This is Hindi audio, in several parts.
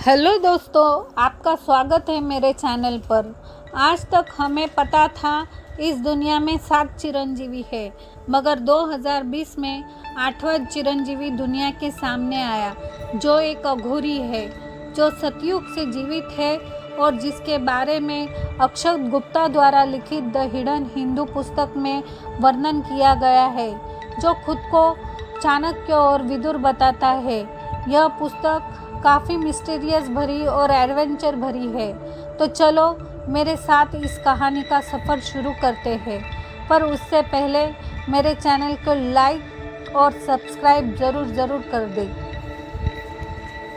हेलो दोस्तों, आपका स्वागत है मेरे चैनल पर। आज तक हमें पता था इस दुनिया में 7 चिरंजीवी है, मगर 2020 में 8वां चिरंजीवी दुनिया के सामने आया, जो एक अघोरी है, जो सतयुग से जीवित है और जिसके बारे में अक्षत गुप्ता द्वारा लिखित द हिडन हिंदू पुस्तक में वर्णन किया गया है, जो खुद को चाणक्य और विदुर बताता है। यह पुस्तक काफ़ी मिस्टीरियस भरी और एडवेंचर भरी है। तो चलो मेरे साथ इस कहानी का सफ़र शुरू करते हैं, पर उससे पहले मेरे चैनल को लाइक और सब्सक्राइब ज़रूर कर दें।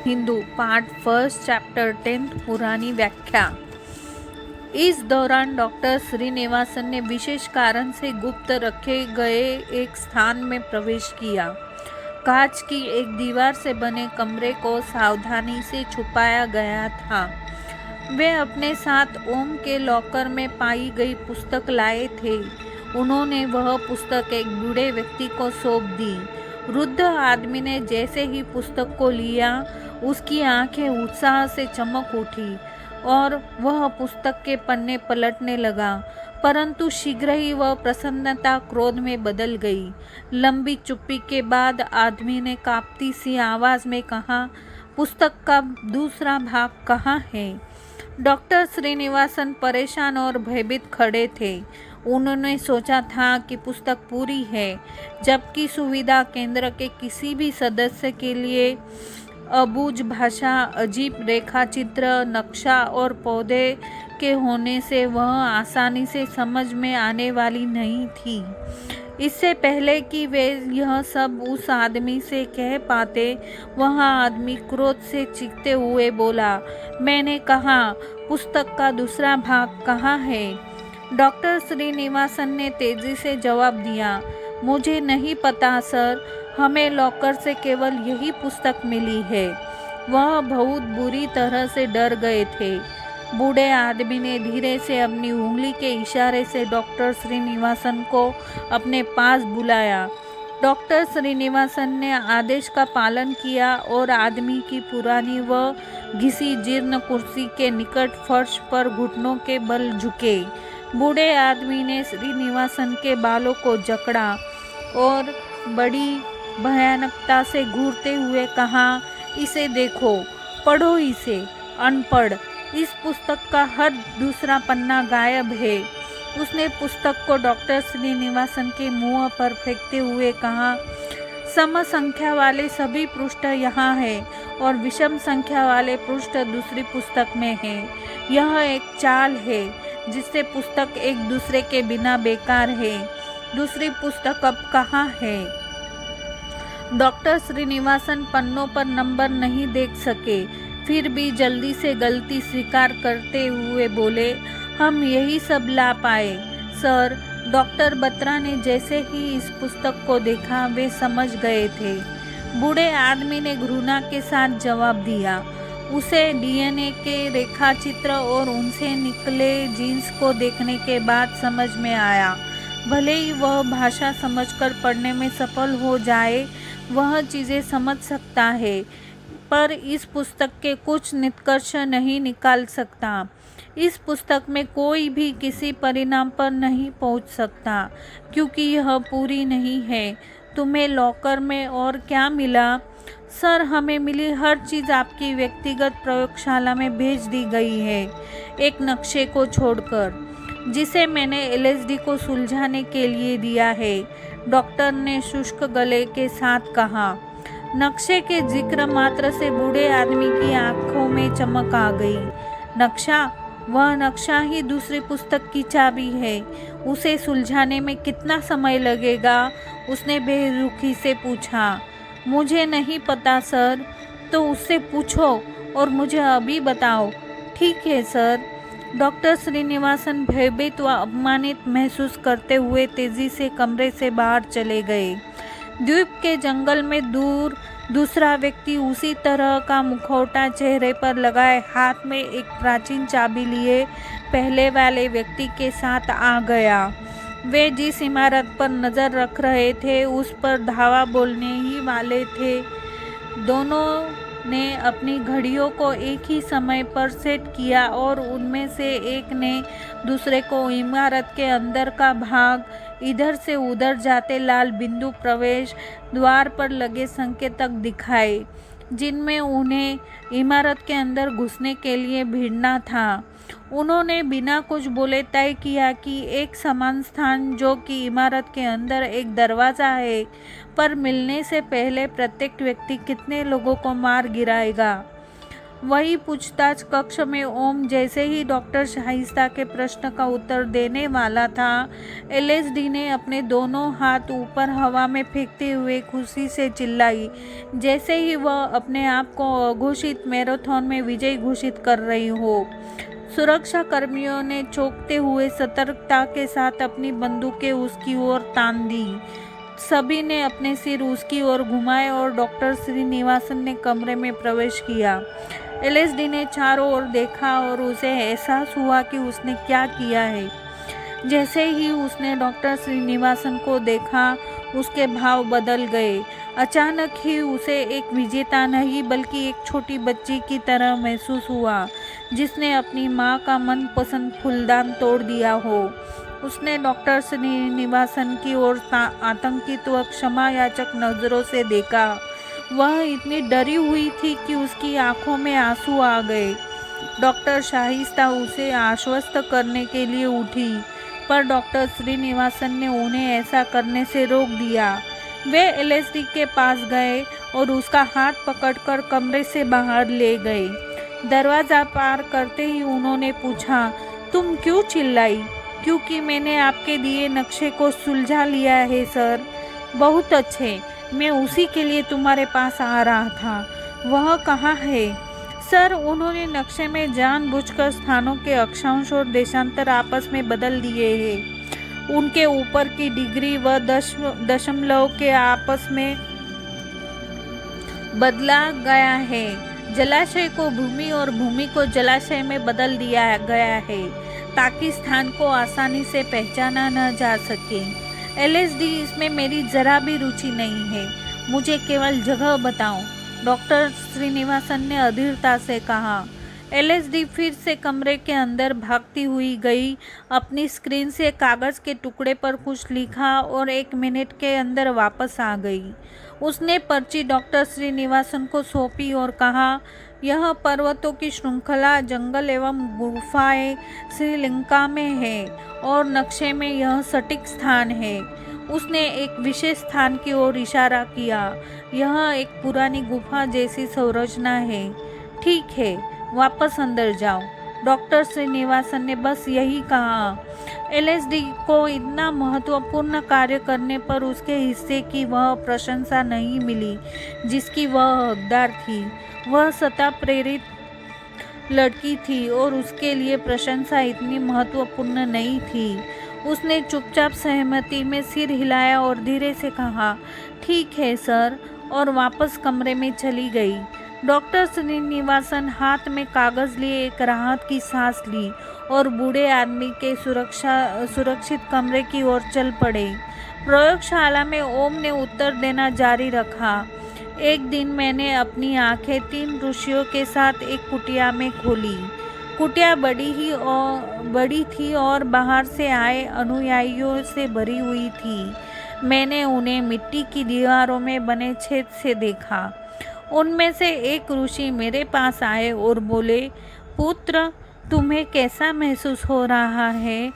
हिंदू पार्ट फर्स्ट चैप्टर 10 पुरानी व्याख्या। इस दौरान डॉक्टर श्रीनिवासन ने विशेष कारण से गुप्त रखे गए एक स्थान में प्रवेश किया। कांच की एक दीवार से बने कमरे को सावधानी से छुपाया गया था। वे अपने साथ ओम के लॉकर में पाई गई पुस्तक लाए थे। उन्होंने वह पुस्तक एक बूढ़े व्यक्ति को सौंप दी। वृद्ध आदमी ने जैसे ही पुस्तक को लिया, उसकी आंखें उत्साह से चमक उठी और वह पुस्तक के पन्ने पलटने लगा, परंतु शीघ्र ही वह प्रसन्नता क्रोध में बदल गई। लंबी चुप्पी के बाद आदमी ने कांपती सी आवाज में कहा, पुस्तक का दूसरा भाग कहाँ है? डॉक्टर श्रीनिवासन परेशान और भयभीत खड़े थे। उन्होंने सोचा था कि पुस्तक पूरी है, जबकि सुविधा केंद्र के किसी भी सदस्य के लिए अबूझ भाषा, अजीब रेखाचित्र, नक्शा और पौधे के होने से वह आसानी से समझ में आने वाली नहीं थी। इससे पहले कि वे यह सब उस आदमी से कह पाते, वह आदमी क्रोध से चीखते हुए बोला, मैंने कहा पुस्तक का दूसरा भाग कहाँ है? डॉक्टर श्रीनिवासन ने तेजी से जवाब दिया, मुझे नहीं पता सर, हमें लॉकर से केवल यही पुस्तक मिली है। वह बहुत बुरी तरह से डर गए थे। बूढ़े आदमी ने धीरे से अपनी उंगली के इशारे से डॉक्टर श्रीनिवासन को अपने पास बुलाया। डॉक्टर श्रीनिवासन ने आदेश का पालन किया और आदमी की पुरानी व घिसी जीर्ण कुर्सी के निकट फर्श पर घुटनों के बल झुके। बूढ़े आदमी ने श्रीनिवासन के बालों को जकड़ा और बड़ी भयानकता से घूरते हुए कहा, इसे देखो, पढ़ो इसे, अनपढ़। इस पुस्तक का हर दूसरा पन्ना गायब है। उसने पुस्तक को डॉक्टर श्रीनिवासन के मुंह पर फेंकते हुए कहा, सम संख्या वाले सभी पृष्ठ यहाँ है और विषम संख्या वाले पृष्ठ दूसरी पुस्तक में है। यह एक चाल है जिससे पुस्तक एक दूसरे के बिना बेकार है। दूसरी पुस्तक अब कहाँ है? डॉक्टर श्रीनिवासन पन्नों पर नंबर नहीं देख सके, फिर भी जल्दी से गलती स्वीकार करते हुए बोले, हम यही सब ला पाए सर। डॉक्टर बत्रा ने जैसे ही इस पुस्तक को देखा, वे समझ गए थे। बूढ़े आदमी ने घृणा के साथ जवाब दिया, उसे डीएनए के रेखाचित्र और उनसे निकले जीन्स को देखने के बाद समझ में आया। भले ही वह भाषा समझकर पढ़ने में सफल हो जाए, वह चीज़ें समझ सकता है, पर इस पुस्तक के कुछ निष्कर्ष नहीं निकाल सकता। इस पुस्तक में कोई भी किसी परिणाम पर नहीं पहुंच सकता, क्योंकि यह पूरी नहीं है। तुम्हें लॉकर में और क्या मिला? सर, हमें मिली हर चीज़ आपकी व्यक्तिगत प्रयोगशाला में भेज दी गई है, एक नक्शे को छोड़कर, जिसे मैंने एलएसडी को सुलझाने के लिए दिया है, डॉक्टर ने शुष्क गले के साथ कहा। नक्शे के जिक्र मात्र से बूढ़े आदमी की आंखों में चमक आ गई। नक्शा? वह नक्शा ही दूसरी पुस्तक की चाबी है। उसे सुलझाने में कितना समय लगेगा? उसने बेरुखी से पूछा। मुझे नहीं पता सर। तो उससे पूछो और मुझे अभी बताओ। ठीक है सर। डॉक्टर श्रीनिवासन भयभीत व अपमानित महसूस करते हुए तेजी से कमरे से बाहर चले गए। द्वीप के जंगल में दूसरा व्यक्ति उसी तरह का मुखौटा चेहरे पर लगाए, हाथ में एक प्राचीन चाबी लिए पहले वाले व्यक्ति के साथ आ गया। वे जिस इमारत पर नज़र रख रहे थे, उस पर धावा बोलने ही वाले थे। दोनों ने अपनी घड़ियों को एक ही समय पर सेट किया और उनमें से एक ने दूसरे को इमारत के अंदर का भाग, इधर से उधर जाते लाल बिंदु प्रवेश द्वार पर लगे संकेतक दिखाए, जिनमें उन्हें इमारत के अंदर घुसने के लिए भिड़ना था। उन्होंने बिना कुछ बोले तय किया कि एक समान स्थान, जो कि इमारत के अंदर एक दरवाज़ा है, पर मिलने से पहले प्रत्येक व्यक्ति कितने लोगों को मार गिराएगा। वही पूछताछ कक्ष में ओम जैसे ही डॉक्टर शाइस्ता के प्रश्न का उत्तर देने वाला था, एलएसडी ने अपने दोनों हाथ ऊपर हवा में फेंकते हुए खुशी से चिल्लाई, जैसे ही वह अपने आप को अघोषित मैराथन में विजयी घोषित कर रही हो। सुरक्षा कर्मियों ने चौंकते हुए सतर्कता के साथ अपनी बंदूकें उसकी ओर तान दी। सभी ने अपने सिर उसकी ओर घुमाए और डॉक्टर श्रीनिवासन ने कमरे में प्रवेश किया। एलएसडी ने चारों ओर देखा और उसे एहसास हुआ कि उसने क्या किया है। जैसे ही उसने डॉक्टर श्रीनिवासन को देखा, उसके भाव बदल गए। अचानक ही उसे एक विजेता नहीं बल्कि एक छोटी बच्ची की तरह महसूस हुआ, जिसने अपनी माँ का मनपसंद फूलदान तोड़ दिया हो। उसने डॉक्टर श्रीनिवासन की ओर आतंकित व क्षमा याचक नजरों से देखा। वह इतनी डरी हुई थी कि उसकी आंखों में आंसू आ गए। डॉक्टर शाइस्ता उसे आश्वस्त करने के लिए उठी, पर डॉक्टर श्रीनिवासन ने उन्हें ऐसा करने से रोक दिया। वे एलएसडी के पास गए और उसका हाथ पकड़कर कमरे से बाहर ले गए। दरवाज़ा पार करते ही उन्होंने पूछा, तुम क्यों चिल्लाई? क्योंकि मैंने आपके दिए नक्शे को सुलझा लिया है सर। बहुत अच्छे, मैं उसी के लिए तुम्हारे पास आ रहा था। वह कहाँ है? सर, उन्होंने नक्शे में जानबूझकर स्थानों के अक्षांश और देशांतर आपस में बदल दिए हैं। उनके ऊपर की डिग्री व दशमलव के आपस में बदला गया है। जलाशय को भूमि और भूमि को जलाशय में बदल दिया गया है, ताकि स्थान को आसानी से पहचाना न जा सके। एलएसडी, इसमें मेरी जरा भी रुचि नहीं है। मुझे केवल जगह बताओ, डॉक्टर श्रीनिवासन ने अधीरता से कहा। एलएसडी फिर से कमरे के अंदर भागती हुई गई, अपनी स्क्रीन से कागज़ के टुकड़े पर कुछ लिखा और 1 मिनट के अंदर वापस आ गई। उसने पर्ची डॉक्टर श्रीनिवासन को सौंपी और कहा, यह पर्वतों की श्रृंखला, जंगल एवं गुफाएं श्रीलंका में है और नक्शे में यह सटीक स्थान है। उसने एक विशेष स्थान की ओर इशारा किया। यह एक पुरानी गुफा जैसी संरचना है। ठीक है, वापस अंदर जाओ। डॉक्टर श्रीनिवासन ने बस यही कहा। एलएसडी को इतना महत्वपूर्ण कार्य करने पर उसके हिस्से की वह प्रशंसा नहीं मिली जिसकी वह हकदार थी। वह सत्ता प्रेरित लड़की थी और उसके लिए प्रशंसा इतनी महत्वपूर्ण नहीं थी। उसने चुपचाप सहमति में सिर हिलाया और धीरे से कहा, ठीक है सर, और वापस कमरे में चली गई। डॉक्टर श्रीनिवासन हाथ में कागज़ लिए एक राहत की सांस ली और बूढ़े आदमी के सुरक्षित कमरे की ओर चल पड़े। प्रयोगशाला में ओम ने उत्तर देना जारी रखा। एक दिन मैंने अपनी आंखें 3 ऋषियों के साथ एक कुटिया में खोली। कुटिया बड़ी थी और बाहर से आए अनुयायियों से भरी हुई थी। मैंने उन्हें मिट्टी की दीवारों में बने छेद से देखा। उनमें से एक ऋषि मेरे पास आए और बोले, पुत्र, तुम्हें कैसा महसूस हो रहा है?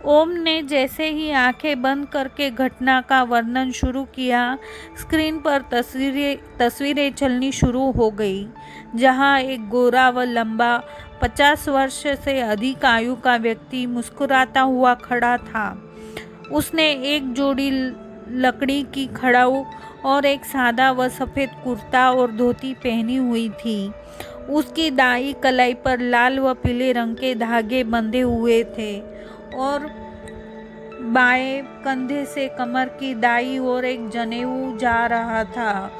ओम ने जैसे ही आंखें बंद करके घटना का वर्णन शुरू किया, स्क्रीन पर तस्वीरें चलनी शुरू हो गई, जहां एक गोरा व लंबा 50 वर्ष से अधिक आयु का व्यक्ति मुस्कुराता हुआ खड़ा था। उसने एक जोड़ी लकड़ी की खड़ाऊ और एक सादा व सफ़ेद कुर्ता और धोती पहनी हुई थी। उसकी दाई कलाई पर लाल व पीले रंग के धागे बंधे हुए थे और बाएं कंधे से कमर की दाई और एक जनेऊ जा रहा था।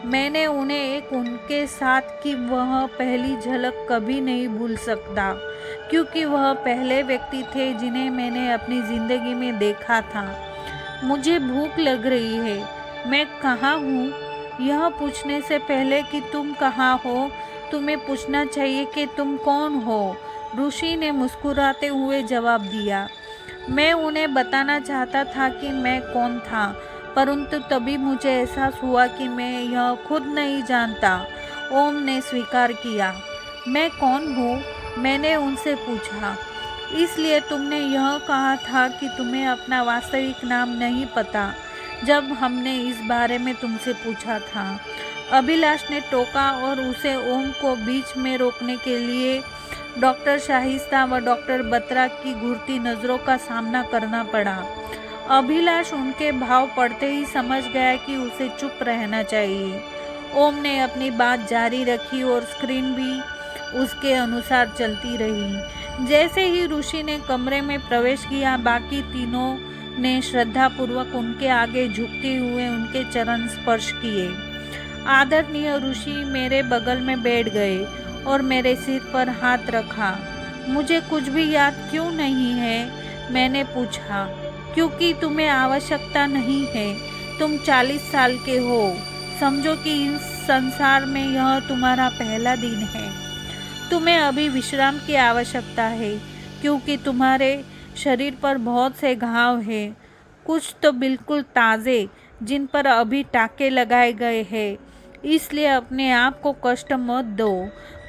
मैंने उन्हें उनके साथ की वह पहली झलक कभी नहीं भूल सकता, क्योंकि वह पहले व्यक्ति थे जिन्हें मैंने अपनी ज़िंदगी में देखा था। मुझे भूख लग रही है। मैं कहाँ हूँ? यह पूछने से पहले कि तुम कहाँ हो, तुम्हें पूछना चाहिए कि तुम कौन हो, ऋषि ने मुस्कुराते हुए जवाब दिया। मैं उन्हें बताना चाहता था कि मैं कौन था, परंतु तभी मुझे एहसास हुआ कि मैं यह खुद नहीं जानता। ओम ने स्वीकार किया। मैं कौन हूँ? मैंने उनसे पूछा। इसलिए तुमने यह कहा था कि तुम्हें अपना वास्तविक नाम नहीं पता जब हमने इस बारे में तुमसे पूछा था। अभिलाष ने टोका और उसे ओम को बीच में रोकने के लिए डॉक्टर शाहिस्ता व डॉक्टर बत्रा की घूरती नज़रों का सामना करना पड़ा। अभिलाष उनके भाव पढ़ते ही समझ गया कि उसे चुप रहना चाहिए। ओम ने अपनी बात जारी रखी और स्क्रीन भी उसके अनुसार चलती रही। जैसे ही ऋषि ने कमरे में प्रवेश किया, बाकी तीनों ने श्रद्धापूर्वक उनके आगे झुकते हुए उनके चरण स्पर्श किए। आदरणीय ऋषि मेरे बगल में बैठ गए और मेरे सिर पर हाथ रखा। मुझे कुछ भी याद क्यों नहीं है? मैंने पूछा। क्योंकि तुम्हें आवश्यकता नहीं है। तुम 40 साल के हो। समझो कि इस संसार में यह तुम्हारा पहला दिन है। तुम्हें अभी विश्राम की आवश्यकता है, क्योंकि तुम्हारे शरीर पर बहुत से घाव हैं, कुछ तो बिल्कुल ताज़े, जिन पर अभी टाँके लगाए गए हैं। इसलिए अपने आप को कष्ट मत दो,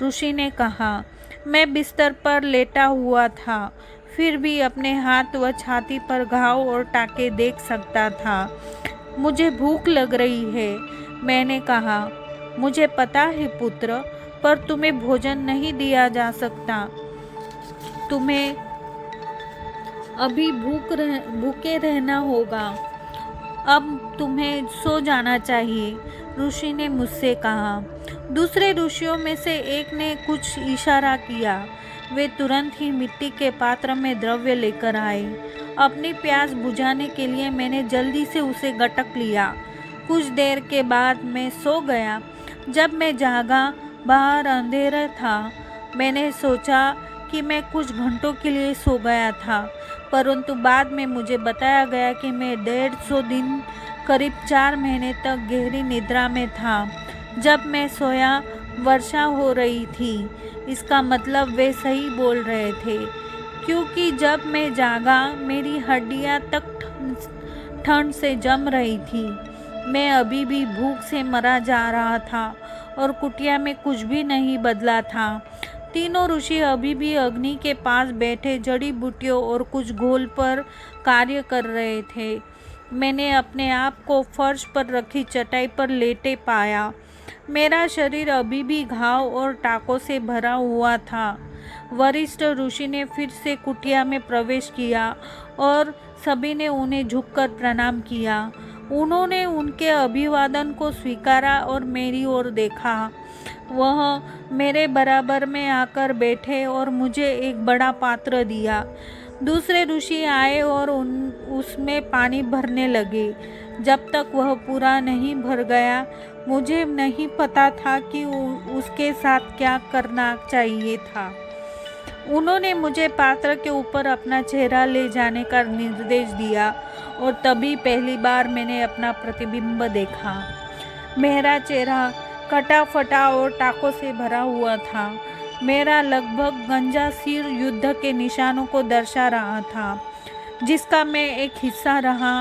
ऋषि ने कहा। मैं बिस्तर पर लेटा हुआ था, फिर भी अपने हाथ व छाती पर घाव और टाँके देख सकता था। मुझे भूख लग रही है, मैंने कहा। मुझे पता है पुत्र, पर तुम्हें भोजन नहीं दिया जा सकता। तुम्हें अभी भूखे रहना होगा। अब तुम्हें सो जाना चाहिए, ऋषि ने मुझसे कहा। दूसरे ऋषियों में से एक ने कुछ इशारा किया। वे तुरंत ही मिट्टी के पात्र में द्रव्य लेकर आए। अपनी प्यास बुझाने के लिए मैंने जल्दी से उसे गटक लिया। कुछ देर के बाद मैं सो गया। जब मैं जागा, बाहर अंधेरा था। मैंने सोचा कि मैं कुछ घंटों के लिए सो गया था, परंतु बाद में मुझे बताया गया कि मैं 150 दिन करीब 4 महीने तक गहरी निद्रा में था। जब मैं सोया, वर्षा हो रही थी। इसका मतलब वे सही बोल रहे थे, क्योंकि जब मैं जागा मेरी हड्डियां तक ठंड से जम रही थी। मैं अभी भी भूख से मरा जा रहा था और कुटिया में कुछ भी नहीं बदला था। तीनों ऋषि अभी भी अग्नि के पास बैठे जड़ी बूटियों और कुछ घोल पर कार्य कर रहे थे। मैंने अपने आप को फर्श पर रखी चटाई पर लेटे पाया। मेरा शरीर अभी भी घाव और टाकों से भरा हुआ था। वरिष्ठ ऋषि ने फिर से कुटिया में प्रवेश किया और सभी ने उन्हें झुककर प्रणाम किया। उन्होंने उनके अभिवादन को स्वीकारा और मेरी ओर देखा। वह मेरे बराबर में आकर बैठे और मुझे एक बड़ा पात्र दिया। दूसरे ऋषि आए और उसमें पानी भरने लगे। जब तक वह पूरा नहीं भर गया, मुझे नहीं पता था कि उसके साथ क्या करना चाहिए था। उन्होंने मुझे पात्र के ऊपर अपना चेहरा ले जाने का निर्देश दिया और तभी पहली बार मैंने अपना प्रतिबिंब देखा। मेरा चेहरा कटा फटा और टाकों से भरा हुआ था। मेरा लगभग गंजा सिर युद्ध के निशानों को दर्शा रहा था, जिसका मैं एक हिस्सा रहा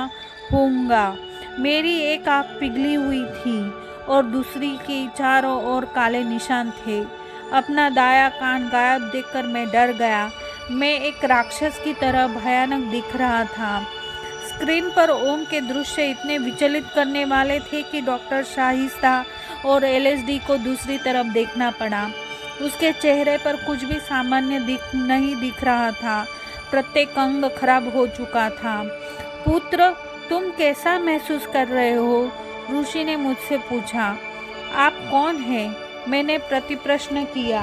होऊंगा। मेरी एक आँख पिघली हुई थी और दूसरी के चारों ओर काले निशान थे। अपना दाया कान गायब देखकर मैं डर गया। मैं एक राक्षस की तरह भयानक दिख रहा था। स्क्रीन पर ओम के दृश्य इतने विचलित करने वाले थे कि डॉक्टर शाहिस्ता और एलएसडी को दूसरी तरफ देखना पड़ा। उसके चेहरे पर कुछ भी सामान्य नहीं दिख रहा था। प्रत्येक अंग खराब हो चुका था। पुत्र, तुम कैसा महसूस कर रहे हो? ऋषि ने मुझसे पूछा। आप कौन हैं? मैंने प्रतिप्रश्न किया।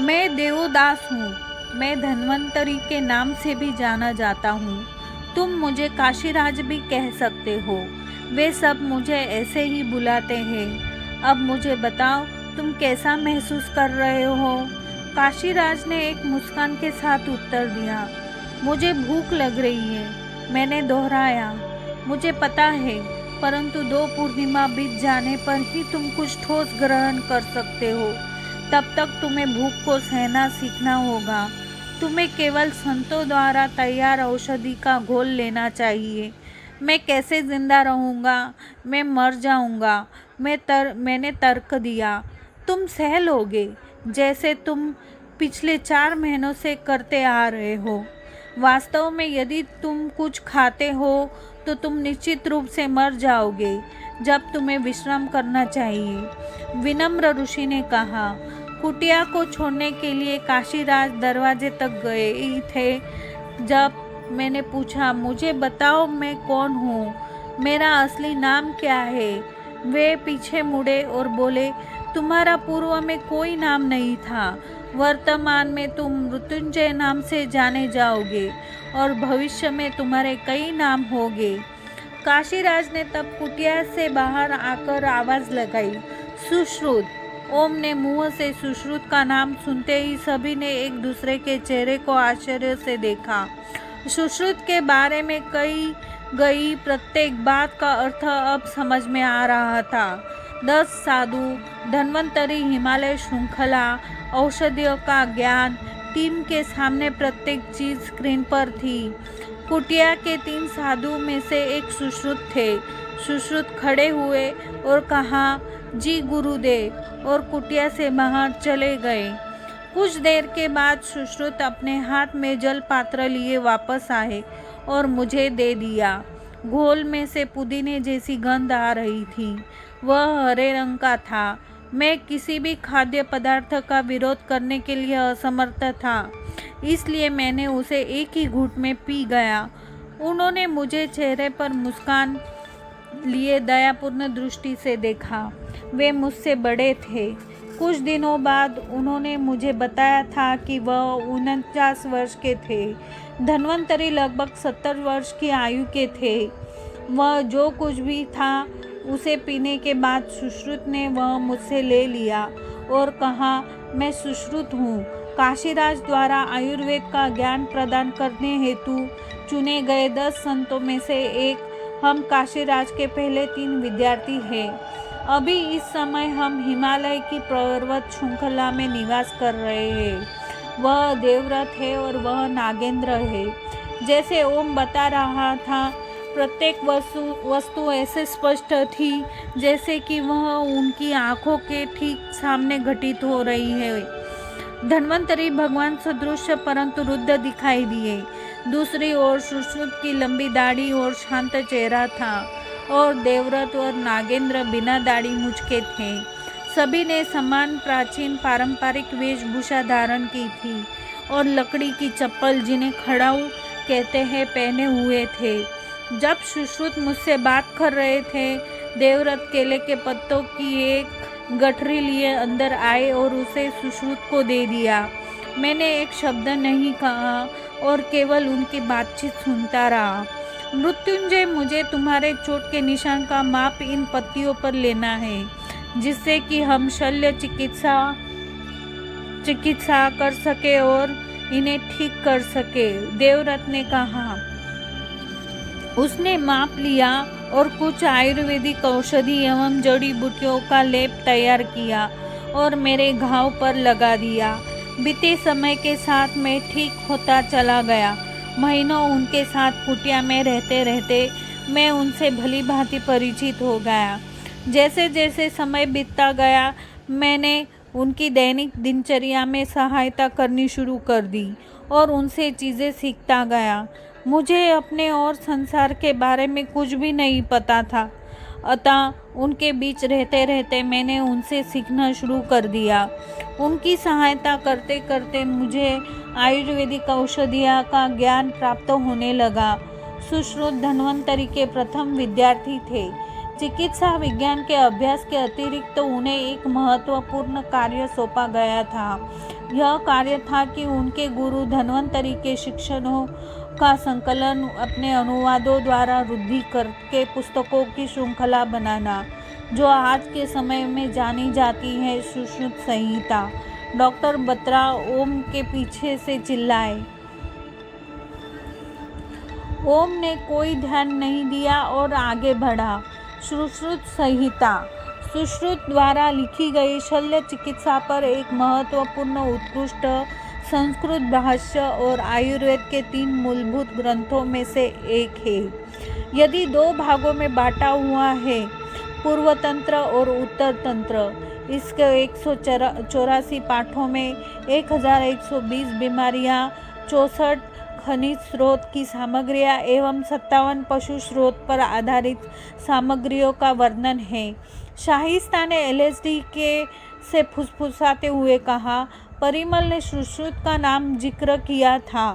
मैं देवदास हूँ। मैं धन्वंतरी के नाम से भी जाना जाता हूँ। तुम मुझे काशीराज भी कह सकते हो। वे सब मुझे ऐसे ही बुलाते हैं। अब मुझे बताओ, तुम कैसा महसूस कर रहे हो? काशीराज ने एक मुस्कान के साथ उत्तर दिया। मुझे भूख लग रही है, मैंने दोहराया। मुझे पता है, परंतु 2 पूर्णिमा बीत जाने पर ही तुम कुछ ठोस ग्रहण कर सकते हो। तब तक तुम्हें भूख को सहना सीखना होगा। तुम्हें केवल संतों द्वारा तैयार औषधि का घोल लेना चाहिए। मैं कैसे जिंदा रहूँगा? मैं मर जाऊँगा। मैंने तर्क दिया। तुम सह लोगे, जैसे तुम पिछले 4 महीनों से करते आ रहे हो। वास्तव में यदि तुम कुछ खाते हो तो तुम निश्चित रूप से मर जाओगे, जब तुम्हें विश्राम करना चाहिए। विनम्र ऋषि ने कहा। कुटिया को छोड़ने के लिए काशीराज दरवाजे तक गए थे जब मैंने पूछा, मुझे बताओ मैं कौन हूँ, मेरा असली नाम क्या है? वे पीछे मुड़े और बोले, तुम्हारा पूर्व में कोई नाम नहीं था। वर्तमान में तुम मृत्युंजय नाम से जाने जाओगे और भविष्य में तुम्हारे कई नाम होंगे। काशीराज ने तब कुटिया से बाहर आकर आवाज लगाई, सुश्रुत। ओम ने मुंह से सुश्रुत का नाम सुनते ही सभी ने एक दूसरे के चेहरे को आश्चर्य से देखा। सुश्रुत के बारे में कही गई प्रत्येक बात का अर्थ अब समझ में आ रहा था। 10 साधु, धन्वंतरी, हिमालय श्रृंखला, औषधियों का ज्ञान, टीम के सामने प्रत्येक चीज स्क्रीन पर थी। कुटिया के 3 साधु में से एक सुश्रुत थे। सुश्रुत खड़े हुए और कहा, जी गुरुदेव, और कुटिया से बाहर चले गए। कुछ देर के बाद सुश्रुत अपने हाथ में जल पात्र लिए वापस आए और मुझे दे दिया। घोल में से पुदीने जैसी गंध आ रही थी। वह हरे रंग का था। मैं किसी भी खाद्य पदार्थ का विरोध करने के लिए असमर्थ था, इसलिए मैंने उसे एक ही घूंट में पी गया। उन्होंने मुझे चेहरे पर मुस्कान लिए दयापूर्ण दृष्टि से देखा। वे मुझसे बड़े थे। कुछ दिनों बाद उन्होंने मुझे बताया था कि वह 49 वर्ष के थे। धन्वंतरी लगभग 70 वर्ष की आयु के थे। वह जो कुछ भी था उसे पीने के बाद सुश्रुत ने वह मुझसे ले लिया और कहा, मैं सुश्रुत हूँ, काशीराज द्वारा आयुर्वेद का ज्ञान प्रदान करने हेतु चुने गए 10 संतों में से एक हम काशीराज के पहले 3 विद्यार्थी हैं। अभी इस समय हम हिमालय की पर्वत श्रृंखला में निवास कर रहे हैं। वह देवव्रत है और वह नागेंद्र है। जैसे ओम बता रहा था, प्रत्येक वस्तु ऐसे स्पष्ट थी जैसे कि वह उनकी आंखों के ठीक सामने घटित हो रही है। धन्वंतरी भगवान सदृश परंतु रुद्ध दिखाई दिए। दूसरी ओर सुश्रुत की लंबी दाढ़ी और शांत चेहरा था और देवव्रत और नागेंद्र बिना दाढ़ी मूंछ के थे। सभी ने समान प्राचीन पारंपरिक वेशभूषा धारण की थी और लकड़ी की चप्पल, जिन्हें खड़ाऊ कहते हैं, पहने हुए थे। जब सुश्रुत मुझसे बात कर रहे थे, देवव्रत केले के पत्तों की एक गठरी लिए अंदर आए और उसे सुश्रुत को दे दिया। मैंने एक शब्द नहीं कहा और केवल उनकी बातचीत सुनता रहा। मृत्युंजय, मुझे तुम्हारे चोट के निशान का माप इन पत्तियों पर लेना है, जिससे कि हम शल्य चिकित्सा कर सके और इन्हें ठीक कर सके, देवव्रत ने कहा। उसने माप लिया और कुछ आयुर्वेदिक औषधि एवं जड़ी बूटियों का लेप तैयार किया और मेरे घाव पर लगा दिया। बीते समय के साथ मैं ठीक होता चला गया। महीनों उनके साथ कुटिया में रहते रहते मैं उनसे भली भांति परिचित हो गया। जैसे जैसे समय बीतता गया, मैंने उनकी दैनिक दिनचर्या में सहायता करनी शुरू कर दी और उनसे चीज़ें सीखता गया। मुझे अपने और संसार के बारे में कुछ भी नहीं पता था, अतः उनके बीच रहते रहते मैंने उनसे सीखना शुरू कर दिया। उनकी सहायता करते करते मुझे आयुर्वेदिक औषधियों का ज्ञान प्राप्त होने लगा। सुश्रुत धन्वंतरी के प्रथम विद्यार्थी थे। चिकित्सा विज्ञान के अभ्यास के अतिरिक्त उन्हें एक महत्वपूर्ण कार्य सौंपा गया था। यह कार्य था कि उनके गुरु धन्वंतरी के शिक्षणों का संकलन अपने अनुवादों द्वारा वृद्धि करके पुस्तकों की श्रृंखला बनाना, जो आज के समय में जानी जाती है सुश्रुत संहिता। डॉक्टर बत्रा ओम के पीछे से चिल्लाए। ओम ने कोई ध्यान नहीं दिया और आगे बढ़ा। सुश्रुत संहिता सुश्रुत द्वारा लिखी गई शल्य चिकित्सा पर एक महत्वपूर्ण उत्कृष्ट संस्कृत भाष्य और आयुर्वेद के 3 मूलभूत ग्रंथों में से एक है। यदि 2 भागों में बांटा हुआ है, पूर्व तंत्र और उत्तर तंत्र, इसके 184 पाठों में 1120 बीमारियां, 64 खनिज स्रोत की सामग्रियां एवं 57 पशु स्रोत पर आधारित सामग्रियों का वर्णन है। शाहिस्ता ने LSD के से फुसफुसाते हुए कहा, परिमल ने सुश्रुत का नाम जिक्र किया था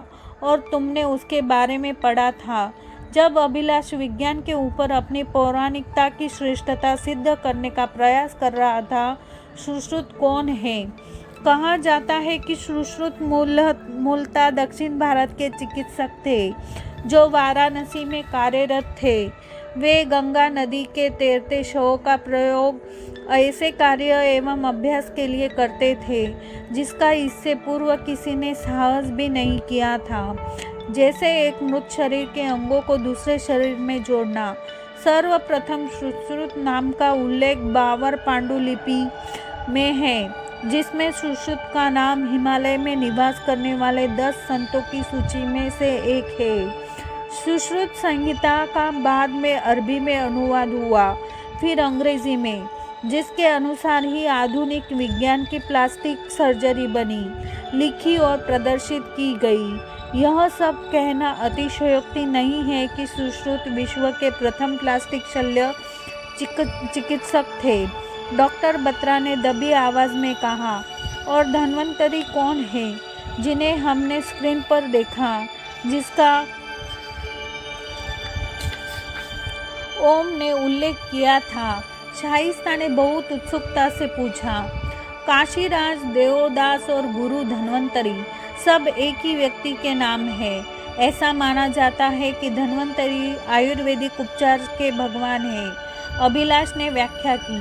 और तुमने उसके बारे में पढ़ा था। जब अभिलाष विज्ञान के ऊपर अपनी पौराणिकता की श्रेष्ठता सिद्ध करने का प्रयास कर रहा था, सुश्रुत कौन है? कहा जाता है कि सुश्रुत मूलतः दक्षिण भारत के चिकित्सक थे जो वाराणसी में कार्यरत थे। वे गंगा नदी के तैरते शवों का प्रयोग ऐसे कार्य एवं अभ्यास के लिए करते थे जिसका इससे पूर्व किसी ने साहस भी नहीं किया था, जैसे एक मृत शरीर के अंगों को दूसरे शरीर में जोड़ना। सर्वप्रथम सुश्रुत नाम का उल्लेख बावर पांडुलिपि में है, जिसमें सुश्रुत का नाम हिमालय में निवास करने वाले 10 संतों की सूची में से एक है। सुश्रुत संहिता का बाद में अरबी में अनुवाद हुआ, फिर अंग्रेजी में, जिसके अनुसार ही आधुनिक विज्ञान की प्लास्टिक सर्जरी बनी, लिखी और प्रदर्शित की गई। यह सब कहना अतिशयोक्ति नहीं है कि सुश्रुत विश्व के प्रथम प्लास्टिक शल्य चिकित्सक थे। डॉक्टर बत्रा ने दबी आवाज में कहा, और धन्वंतरी कौन है जिन्हें हमने स्क्रीन पर देखा, जिसका ओम ने उल्लेख किया था? शाहिस्ता ने बहुत उत्सुकता से पूछा। काशीराज, देवदास और गुरु धन्वंतरी सब एक ही व्यक्ति के नाम है। ऐसा माना जाता है कि धन्वंतरी आयुर्वेदिक उपचार के भगवान हैं। अभिलाष ने व्याख्या की।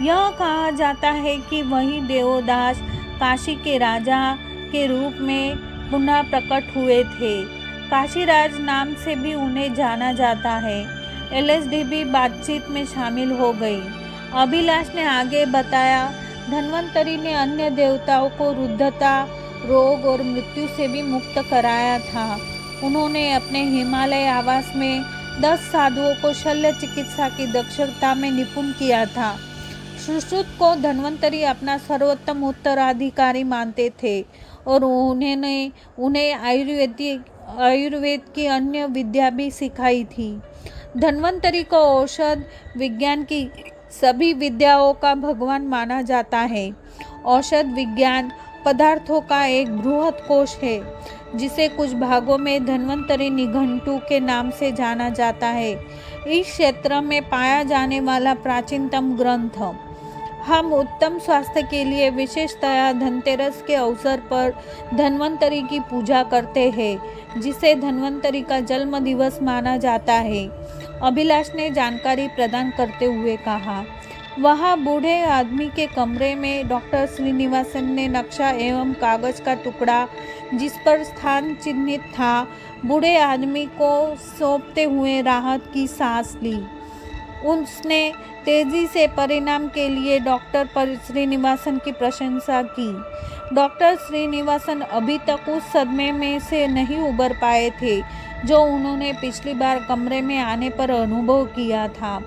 यह कहा जाता है कि वही देवदास काशी के राजा के रूप में पुनः प्रकट हुए थे। काशीराज नाम से भी उन्हें जाना जाता है। LSD भी बातचीत में शामिल हो गई। अभिलाष ने आगे बताया, धन्वंतरी ने अन्य देवताओं को रुद्धता, रोग और मृत्यु से भी मुक्त कराया था। उन्होंने अपने हिमालय आवास में 10 साधुओं को शल्य चिकित्सा की दक्षता में निपुण किया था। सुश्रुत को धन्वंतरी अपना सर्वोत्तम उत्तराधिकारी मानते थे और उन्हें आयुर्वेद की अन्य विद्या भी सिखाई थी। धन्वंतरी को औषध विज्ञान की सभी विद्याओं का भगवान माना जाता है। औषध विज्ञान पदार्थों का एक बृहद कोश है, जिसे कुछ भागों में धन्वंतरी निघंटु के नाम से जाना जाता है। इस क्षेत्र में पाया जाने वाला प्राचीनतम ग्रंथ। हम उत्तम स्वास्थ्य के लिए विशेषतया धनतेरस के अवसर पर धन्वंतरी की पूजा करते हैं, जिसे धन्वंतरी का जन्म दिवस माना जाता है। अभिलाष ने जानकारी प्रदान करते हुए कहा। वहाँ बूढ़े आदमी के कमरे में डॉक्टर श्रीनिवासन ने नक्शा एवं कागज का टुकड़ा, जिस पर स्थान चिन्हित था, बूढ़े आदमी को सौंपते हुए राहत की सांस ली। उसने तेजी से परिणाम के लिए डॉक्टर श्रीनिवासन की प्रशंसा की। डॉक्टर श्रीनिवासन अभी तक उस सदमे में से नहीं उबर पाए थे जो उन्होंने पिछली बार कमरे में आने पर अनुभव किया था।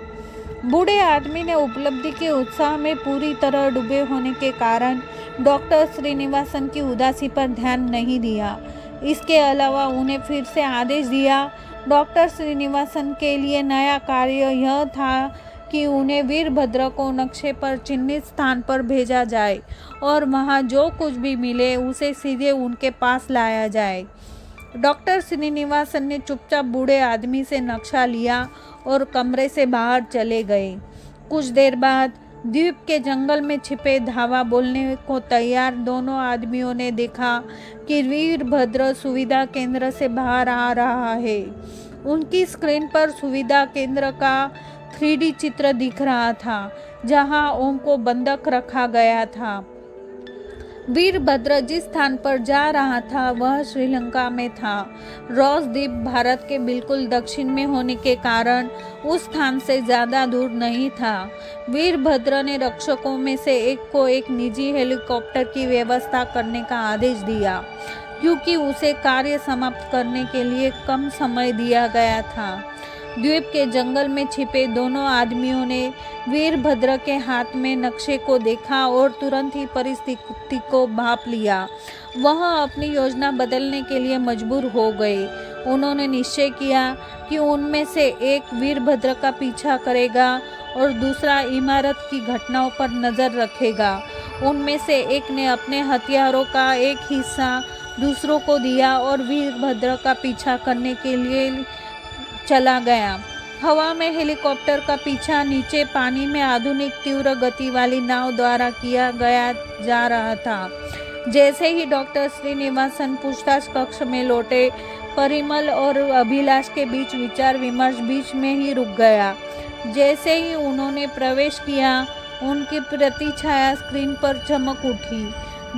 बूढ़े आदमी ने उपलब्धि के उत्साह में पूरी तरह डूबे होने के कारण डॉक्टर श्रीनिवासन की उदासी पर ध्यान नहीं दिया। इसके अलावा उन्हें फिर से आदेश दिया। डॉक्टर श्रीनिवासन के लिए नया कार्य यह था कि उन्हें वीरभद्र को नक्शे पर चिन्हित स्थान पर भेजा जाए और वहाँ जो कुछ भी मिले उसे सीधे उनके पास लाया जाए। डॉक्टर श्रीनिवासन ने चुपचाप बूढ़े आदमी से नक्शा लिया और कमरे से बाहर चले गए। कुछ देर बाद द्वीप के जंगल में छिपे धावा बोलने को तैयार दोनों आदमियों ने देखा कि वीरभद्र सुविधा केंद्र से बाहर आ रहा है। उनकी स्क्रीन पर सुविधा केंद्र का 3D चित्र दिख रहा था, जहां ओम को बंधक रखा गया था। वीरभद्र जिस स्थान पर जा रहा था वह श्रीलंका में था। रॉस द्वीप भारत के बिल्कुल दक्षिण में होने के कारण उस स्थान से ज्यादा दूर नहीं था। वीरभद्र ने रक्षकों में से एक को एक निजी हेलीकॉप्टर की व्यवस्था करने का आदेश दिया, क्योंकि उसे कार्य समाप्त करने के लिए कम समय दिया गया था। द्वीप के जंगल में छिपे दोनों आदमियों ने वीरभद्र के हाथ में नक्शे को देखा और तुरंत ही परिस्थिति को भांप लिया। वह अपनी योजना बदलने के लिए मजबूर हो गए। उन्होंने निश्चय किया कि उनमें से एक वीरभद्र का पीछा करेगा और दूसरा इमारत की घटनाओं पर नजर रखेगा। उनमें से एक ने अपने हथियारों का एक हिस्सा दूसरों को दिया और वीरभद्र का पीछा करने के लिए चला गया। हवा में हेलीकॉप्टर का पीछा नीचे पानी में आधुनिक तीव्र गति वाली नाव द्वारा किया गया जा रहा था। जैसे ही डॉक्टर श्रीनिवासन पूछताछ कक्ष में लौटे, परिमल और अभिलाष के बीच विचार विमर्श बीच में ही रुक गया। जैसे ही उन्होंने प्रवेश किया, उनकी प्रतिछाया स्क्रीन पर चमक उठी,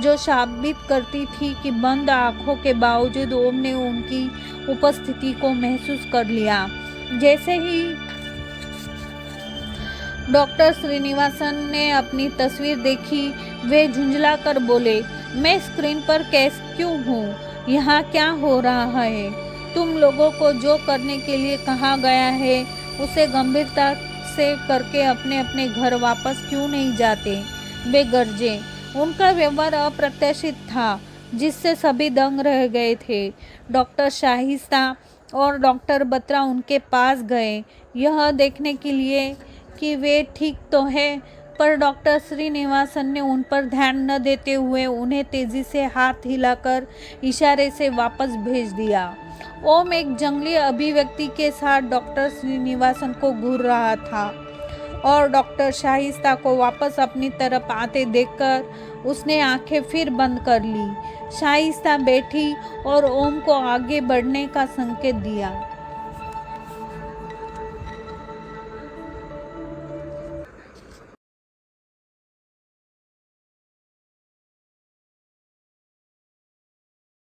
जो साबित करती थी कि बंद आंखों के बावजूद ओम ने उनकी उपस्थिति को महसूस कर लिया। जैसे ही डॉक्टर श्रीनिवासन ने अपनी तस्वीर देखी, वे झुंझला कर बोले, मैं स्क्रीन पर क्यों हूँ? यहाँ क्या हो रहा है? तुम लोगों को जो करने के लिए कहा गया है उसे गंभीरता से करके अपने अपने घर वापस क्यों नहीं जाते? वे गरजे। उनका व्यवहार अप्रत्याशित था, जिससे सभी दंग रह गए थे। डॉक्टर शाहिस्ता और डॉक्टर बत्रा उनके पास गए, यह देखने के लिए कि वे ठीक तो है, पर डॉक्टर श्रीनिवासन ने उन पर ध्यान न देते हुए उन्हें तेजी से हाथ हिलाकर इशारे से वापस भेज दिया। ओम एक जंगली अभिव्यक्ति के साथ डॉक्टर श्रीनिवासन को घूर रहा था और डॉक्टर शाहिस्ता को वापस अपनी तरफ आते देखकर उसने आंखें फिर बंद कर ली। शाहिस्ता बैठी और ओम को आगे बढ़ने का संकेत दिया।